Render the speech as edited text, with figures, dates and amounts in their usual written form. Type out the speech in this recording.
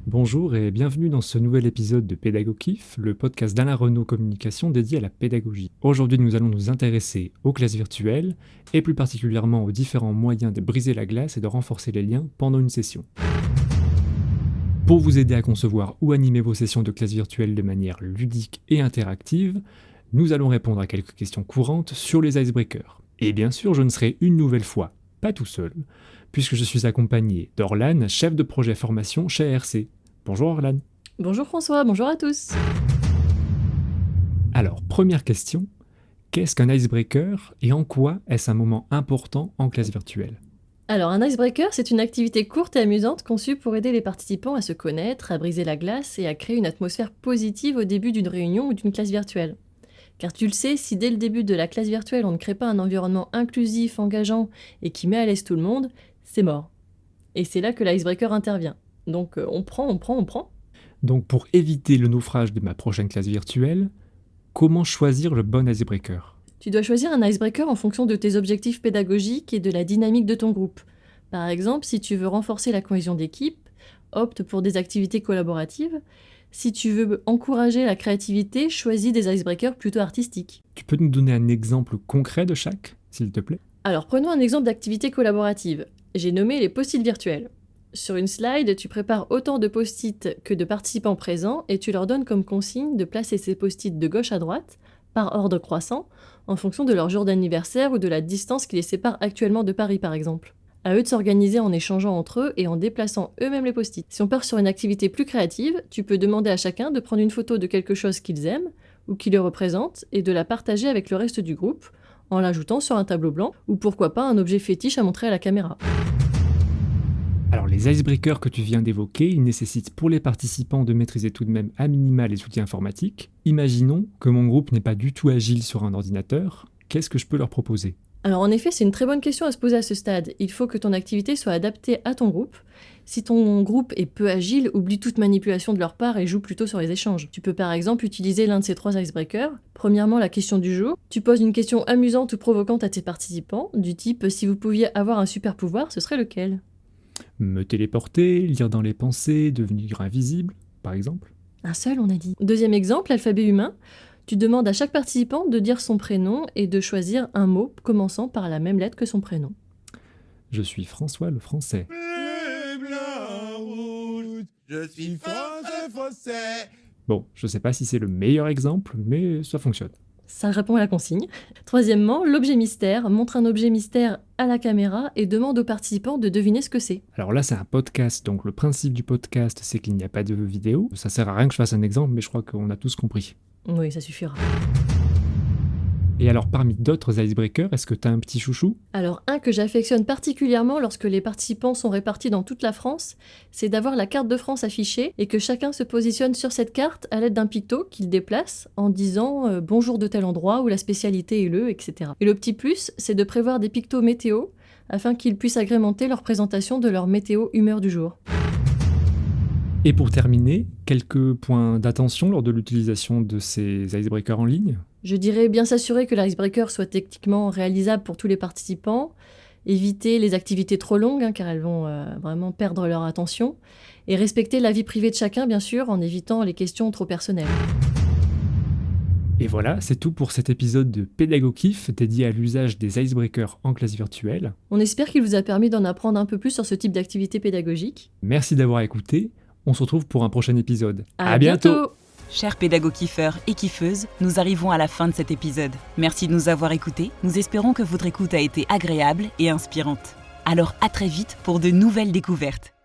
Bonjour et bienvenue dans ce nouvel épisode de PédagoKiff, le podcast d'Alain Renaud Communication dédié à la pédagogie. Aujourd'hui, nous allons nous intéresser aux classes virtuelles et plus particulièrement aux différents moyens de briser la glace et de renforcer les liens pendant une session. Pour vous aider à concevoir ou animer vos sessions de classe virtuelles de manière ludique et interactive, nous allons répondre à quelques questions courantes sur les icebreakers. Et bien sûr, je ne serai une nouvelle fois pas tout seul, puisque je suis accompagné d'Orlane, chef de projet formation chez RC. Bonjour Orlane. Bonjour François, bonjour à tous. Alors, première question, qu'est-ce qu'un icebreaker et en quoi est-ce un moment important en classe virtuelle ? Alors un icebreaker, c'est une activité courte et amusante conçue pour aider les participants à se connaître, à briser la glace et à créer une atmosphère positive au début d'une réunion ou d'une classe virtuelle. Car tu le sais, si dès le début de la classe virtuelle on ne crée pas un environnement inclusif, engageant et qui met à l'aise tout le monde, c'est mort. Et c'est là que l'icebreaker intervient. Donc on prend. Donc pour éviter le naufrage de ma prochaine classe virtuelle, comment choisir le bon icebreaker ? Tu dois choisir un icebreaker en fonction de tes objectifs pédagogiques et de la dynamique de ton groupe. Par exemple, si tu veux renforcer la cohésion d'équipe, opte pour des activités collaboratives. Si tu veux encourager la créativité, choisis des icebreakers plutôt artistiques. Tu peux nous donner un exemple concret de chaque, s'il te plaît ? Alors prenons un exemple d'activité collaborative. J'ai nommé les post-it virtuels. Sur une slide, tu prépares autant de post-it que de participants présents et tu leur donnes comme consigne de placer ces post-it de gauche à droite, par ordre croissant, en fonction de leur jour d'anniversaire ou de la distance qui les sépare actuellement de Paris par exemple. À eux de s'organiser en échangeant entre eux et en déplaçant eux-mêmes les post-it. Si on part sur une activité plus créative, tu peux demander à chacun de prendre une photo de quelque chose qu'ils aiment ou qui les représente et de la partager avec le reste du groupe, en l'ajoutant sur un tableau blanc ou pourquoi pas un objet fétiche à montrer à la caméra. Alors les icebreakers que tu viens d'évoquer, ils nécessitent pour les participants de maîtriser tout de même à minima les outils informatiques. Imaginons que mon groupe n'est pas du tout agile sur un ordinateur, qu'est-ce que je peux leur proposer ? Alors en effet, c'est une très bonne question à se poser à ce stade. Il faut que ton activité soit adaptée à ton groupe. Si ton groupe est peu agile, oublie toute manipulation de leur part et joue plutôt sur les échanges. Tu peux par exemple utiliser l'un de ces 3 icebreakers. Premièrement, la question du jour. Tu poses une question amusante ou provocante à tes participants, du type « Si vous pouviez avoir un super pouvoir, ce serait lequel ?» Me téléporter, lire dans les pensées, devenir invisible, par exemple ? Un seul, on a dit. Deuxième exemple, l'alphabet humain. Tu demandes à chaque participant de dire son prénom et de choisir un mot commençant par la même lettre que son prénom. Je suis François le Français. Bleu, blanc, rouge, je suis français. Bon, je sais pas si c'est le meilleur exemple, mais ça fonctionne. Ça répond à la consigne. Troisièmement, l'objet mystère. Montre un objet mystère à la caméra et demande aux participants de deviner ce que c'est. Alors là, c'est un podcast, donc le principe du podcast, c'est qu'il n'y a pas de vidéo. Ça sert à rien que je fasse un exemple, mais je crois qu'on a tous compris. Oui, ça suffira. Et alors, parmi d'autres icebreakers, est-ce que tu as un petit chouchou ? Alors, un que j'affectionne particulièrement lorsque les participants sont répartis dans toute la France, c'est d'avoir la carte de France affichée et que chacun se positionne sur cette carte à l'aide d'un picto qu'il déplace en disant bonjour de tel endroit ou la spécialité est le, etc. Et le petit plus, c'est de prévoir des pictos météo afin qu'ils puissent agrémenter leur présentation de leur météo humeur du jour. Et pour terminer, quelques points d'attention lors de l'utilisation de ces icebreakers en ligne ? Je dirais bien s'assurer que l'icebreaker soit techniquement réalisable pour tous les participants, éviter les activités trop longues car elles vont vraiment perdre leur attention, et respecter la vie privée de chacun bien sûr en évitant les questions trop personnelles. Et voilà, c'est tout pour cet épisode de PédagoKiff dédié à l'usage des icebreakers en classe virtuelle. On espère qu'il vous a permis d'en apprendre un peu plus sur ce type d'activité pédagogique. Merci d'avoir écouté, on se retrouve pour un prochain épisode. À bientôt. Chers pédagokiffeurs et kiffeuses, nous arrivons à la fin de cet épisode. Merci de nous avoir écoutés, nous espérons que votre écoute a été agréable et inspirante. Alors à très vite pour de nouvelles découvertes.